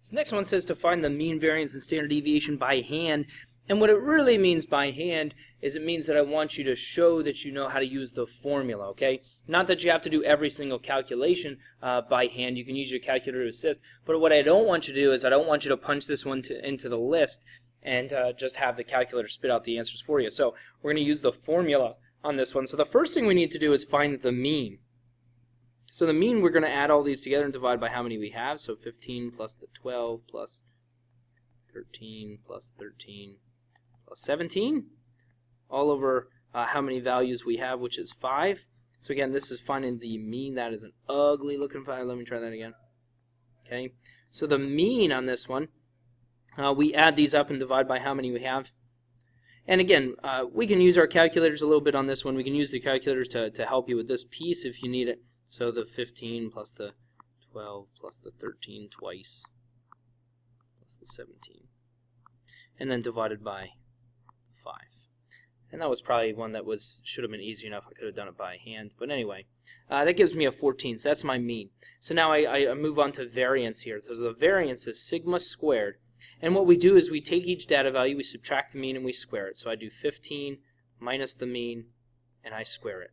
So next one says to find the mean variance and standard deviation by hand. And what it really means by hand is it means that I want you to show that you know how to use the formula, okay? Not that you have to do every single calculation by hand. You can use your calculator to assist. But what I don't want you to do is I don't want you to punch this one into the list and just have the calculator spit out the answers for you. So we're going to use the formula on this one. So the first thing we need to do is find the mean. So the mean, we're going to add all these together and divide by how many we have. So 15 plus the 12 plus 13 plus 13 plus 17, all over how many values we have, which is 5. So again, this is finding the mean. That is an ugly looking file. Let me try that again. Okay, so the mean on this one, we add these up and divide by how many we have. And again, we can use our calculators a little bit on this one. We can use the calculators to help you with this piece if you need it. So the 15 plus the 12 plus the 13 twice plus the 17. And then divided by 5. And that was probably one that should have been easy enough. I could have done it by hand. But anyway, that gives me a 14. So that's my mean. So now I move on to variance here. So the variance is sigma squared. And what we do is we take each data value, we subtract the mean, and we square it. So I do 15 minus the mean, and I square it.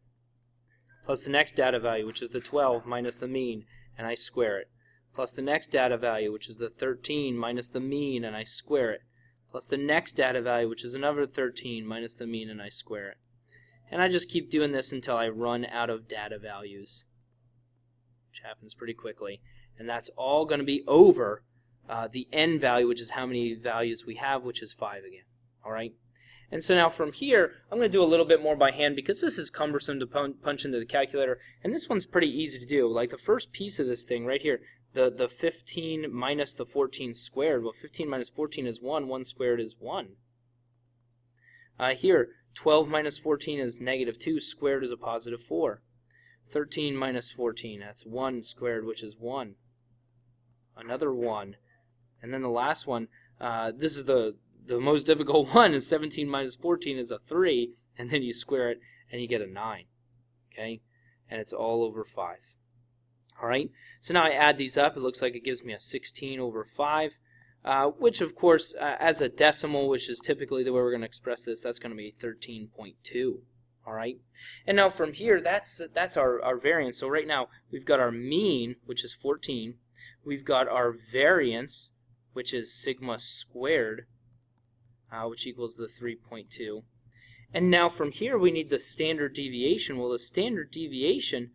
Plus the next data value, which is the 12, minus the mean, and I square it. Plus the next data value, which is the 13, minus the mean, and I square it. Plus the next data value, which is another 13, minus the mean, and I square it. And I just keep doing this until I run out of data values, which happens pretty quickly. And that's all going to be over the n value, which is how many values we have, which is 5 again. All right? And so now from here, I'm going to do a little bit more by hand because this is cumbersome to punch into the calculator. And this one's pretty easy to do. Like the first piece of this thing right here, the 15 minus the 14 squared. Well, 15 minus 14 is 1. 1 squared is 1. Here, 12 minus 14 is negative 2. Squared is a positive 4. 13 minus 14, that's 1 squared, which is 1. Another 1. And then the last one, this is the most difficult one, is 17 minus 14 is a 3, and then you square it and you get a 9. Okay? And it's all over 5. Alright? So now I add these up. It looks like it gives me a 16 over 5, which of course, as a decimal, which is typically the way we're going to express this, that's going to be 13.2. Alright? And now from here, that's our variance. So right now, we've got our mean, which is 14. We've got our variance, which is sigma squared, which equals the 3.2. And now from here we need the standard deviation. Well, the standard deviation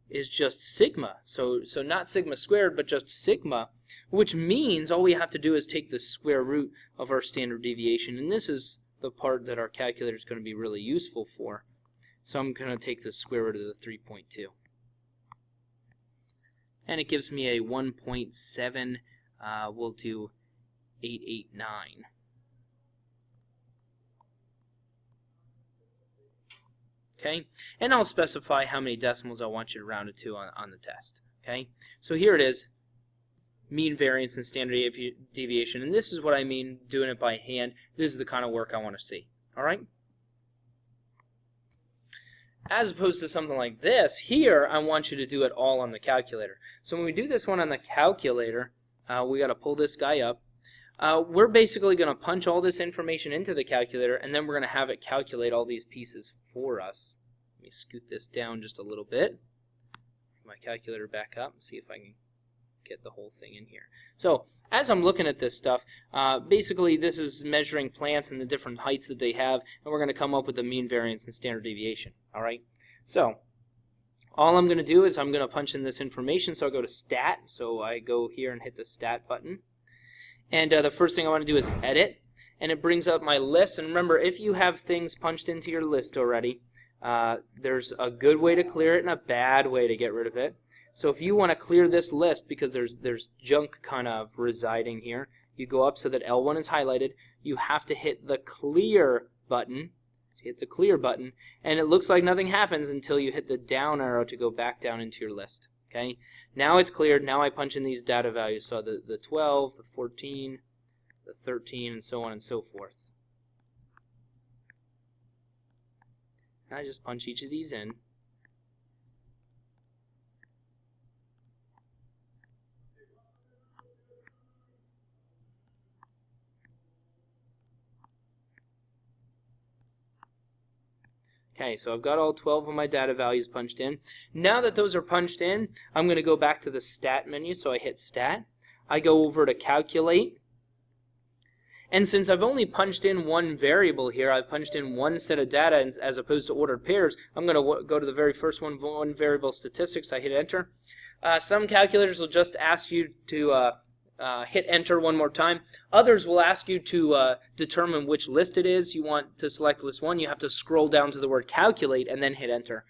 is just sigma. So not sigma squared, but just sigma, which means all we have to do is take the square root of our standard deviation. And this is the part that our calculator is going to be really useful for. So I'm going to take the square root of the 3.2. And it gives me a 1.7, we'll do 889. Okay, and I'll specify how many decimals I want you to round it to on the test. Okay, so here it is, mean variance and standard deviation, and this is what I mean doing it by hand. This is the kind of work I want to see. All right. As opposed to something like this, here I want you to do it all on the calculator. So when we do this one on the calculator, we got to pull this guy up. We're basically going to punch all this information into the calculator, and then we're going to have it calculate all these pieces for us. Let me scoot this down just a little bit. My calculator back up and see if I can get the whole thing in here. So as I'm looking at this stuff, basically this is measuring plants and the different heights that they have, and we're going to come up with the mean variance and standard deviation. All right. So all I'm going to do is I'm going to punch in this information. So I'll go to Stat. So I go here and hit the Stat button. And the first thing I want to do is edit, and it brings up my list. And remember, if you have things punched into your list already, there's a good way to clear it and a bad way to get rid of it. So if you want to clear this list because there's junk kind of residing here, you go up so that L1 is highlighted. You have to hit the clear button. So you hit the clear button, and it looks like nothing happens until you hit the down arrow to go back down into your list. Okay, now it's cleared. Now I punch in these data values. So the 12, the 14, the 13, and so on and so forth. And I just punch each of these in. Okay, so I've got all 12 of my data values punched in. Now that those are punched in, I'm going to go back to the Stat menu, so I hit Stat. I go over to Calculate. And since I've only punched in one variable here, I've punched in one set of data as opposed to ordered pairs, I'm going to go to the very first one variable statistics. I hit Enter. Some calculators will just ask you to hit Enter one more time. Others will ask you to determine which list it is. You want to select list 1, you have to scroll down to the word Calculate and then hit Enter.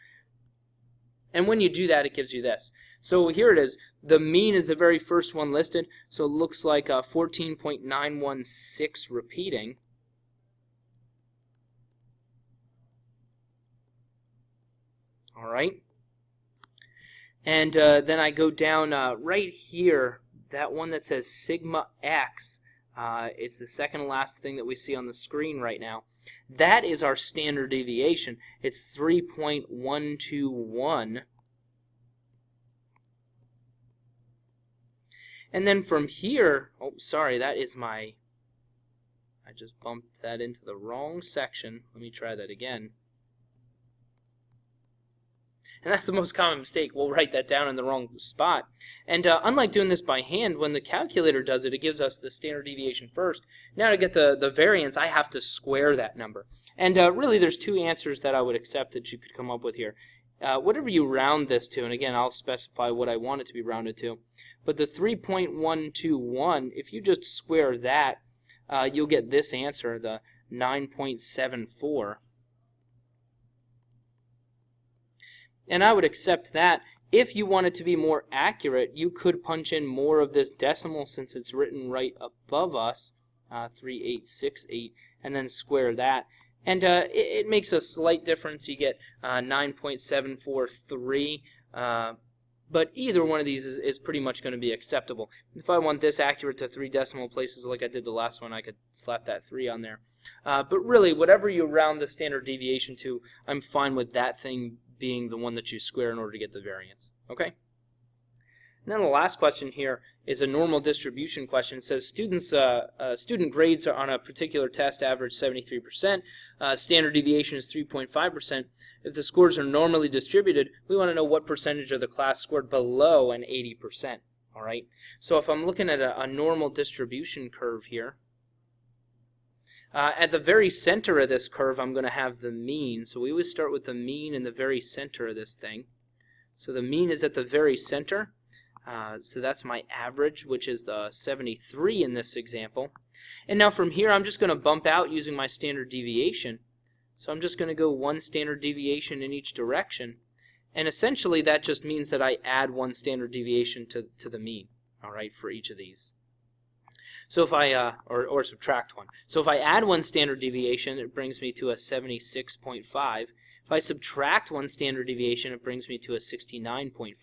And when you do that, it gives you this. So here it is. The mean is the very first one listed, so it looks like 14.916 repeating. All right. And then I go down right here, that one that says sigma x. It's the second last thing that we see on the screen right now. That is our standard deviation. It's 3.121. And then from here, oh, sorry, that is my, I just bumped that into the wrong section. Let me try that again. And that's the most common mistake. We'll write that down in the wrong spot. And unlike doing this by hand, when the calculator does it, it gives us the standard deviation first. Now to get the variance, I have to square that number. And really, there's two answers that I would accept that you could come up with here. Whatever you round this to, and again, I'll specify what I want it to be rounded to, but the 3.121, if you just square that, you'll get this answer, the 9.74. And I would accept that. If you want it to be more accurate, you could punch in more of this decimal since it's written right above us, 3868, and then square that. And it makes a slight difference. You get 9.743, but either one of these is pretty much going to be acceptable. If I want this accurate to 3 decimal places like I did the last one, I could slap that 3 on there. But really, whatever you round the standard deviation to, I'm fine with that thing being the one that you square in order to get the variance. Okay? And then the last question here is a normal distribution question. It says student grades are on a particular test average 73%. Standard deviation is 3.5%. If the scores are normally distributed, we want to know what percentage of the class scored below an 80%. All right. So if I'm looking at a normal distribution curve here, at the very center of this curve, I'm going to have the mean. So we always start with the mean in the very center of this thing. So the mean is at the very center. So that's my average, which is the 73 in this example. And now from here, I'm just going to bump out using my standard deviation. So I'm just going to go one standard deviation in each direction. And essentially, that just means that I add one standard deviation to the mean, all right, for each of these. So if I, or subtract one. So if I add one standard deviation, it brings me to a 76.5. If I subtract one standard deviation, it brings me to a 69.5.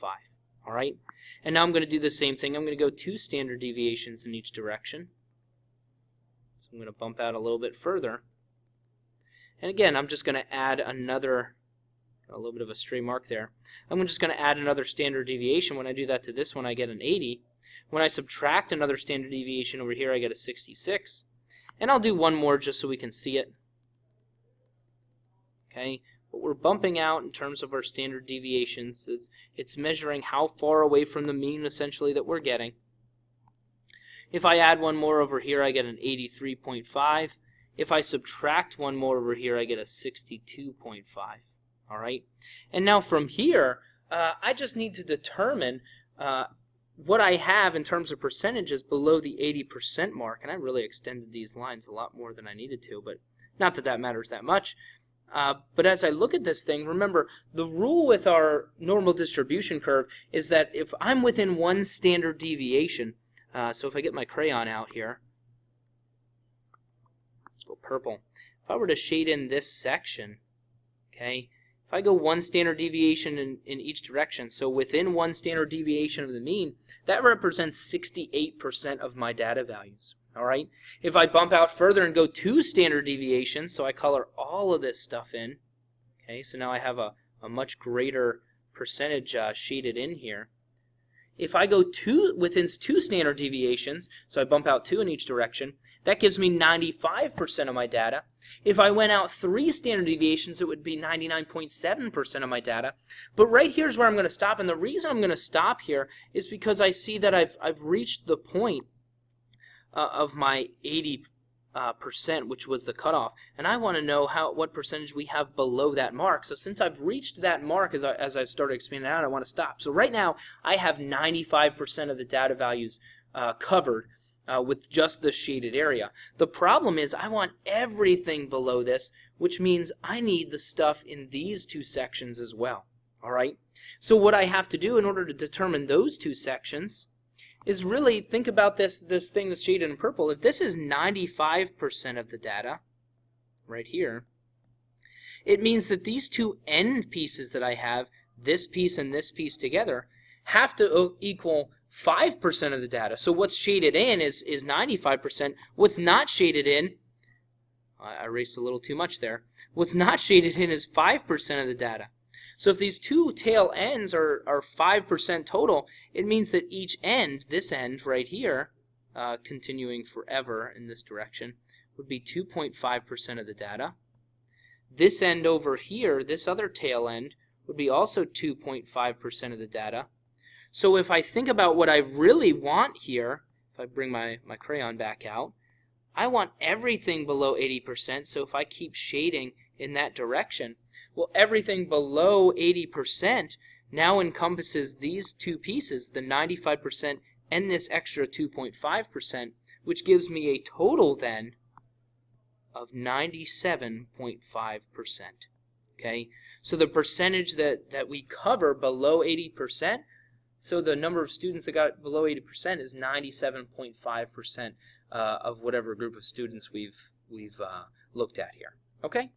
All right, and now I'm going to do the same thing. I'm going to go 2 standard deviations in each direction. So I'm going to bump out a little bit further. And again, I'm just going to add another, a little bit of a stray mark there. I'm just going to add another standard deviation. When I do that to this one, I get an 80. When I subtract another standard deviation over here, I get a 66. And I'll do one more just so we can see it. Okay. What we're bumping out in terms of our standard deviations, it's measuring how far away from the mean essentially that we're getting. If I add one more over here, I get an 83.5. If I subtract one more over here, I get a 62.5. All right. And now from here, I just need to determine what I have in terms of percentages below the 80% mark. And I really extended these lines a lot more than I needed to, but not that that matters that much. But as I look at this thing, remember, the rule with our normal distribution curve is that if I'm within one standard deviation, so if I get my crayon out here, let's go purple. If I were to shade in this section, okay, if I go one standard deviation in each direction, so within one standard deviation of the mean, that represents 68% of my data values. All right. If I bump out further and go 2 standard deviations, so I color all of this stuff in, okay, so now I have a much greater percentage shaded in here. if I go within 2 standard deviations, so I bump out 2 in each direction, that gives me 95% of my data. If I went out 3 standard deviations, it would be 99.7% of my data. But right here's where I'm going to stop, and the reason I'm going to stop here is because I see that I've reached the point of my 80%, which was the cutoff, and I want to know what percentage we have below that mark. So since I've reached that mark as I started expanding out, I want to stop. So right now I have 95% of the data values covered with just the shaded area. The problem is I want everything below this, which means I need the stuff in these 2 sections as well. All right. So what I have to do in order to determine those 2 sections is really think about this thing that's shaded in purple. If this is 95% of the data right here, it means that these 2 end pieces that I have, this piece and this piece together, have to equal 5% of the data. So what's shaded in is 95%. What's not shaded in, I erased a little too much there. What's not shaded in is 5% of the data. So if these 2 tail ends are 5% total, it means that each end, this end right here, continuing forever in this direction, would be 2.5% of the data. This end over here, this other tail end, would be also 2.5% of the data. So if I think about what I really want here, if I bring my crayon back out, I want everything below 80%, so if I keep shading in that direction, well, everything below 80% now encompasses these 2 pieces, the 95% and this extra 2.5%, which gives me a total then of 97.5%. Okay, so the percentage that we cover below 80%, so the number of students that got below 80% is 97.5% of whatever group of students we've looked at here. Okay.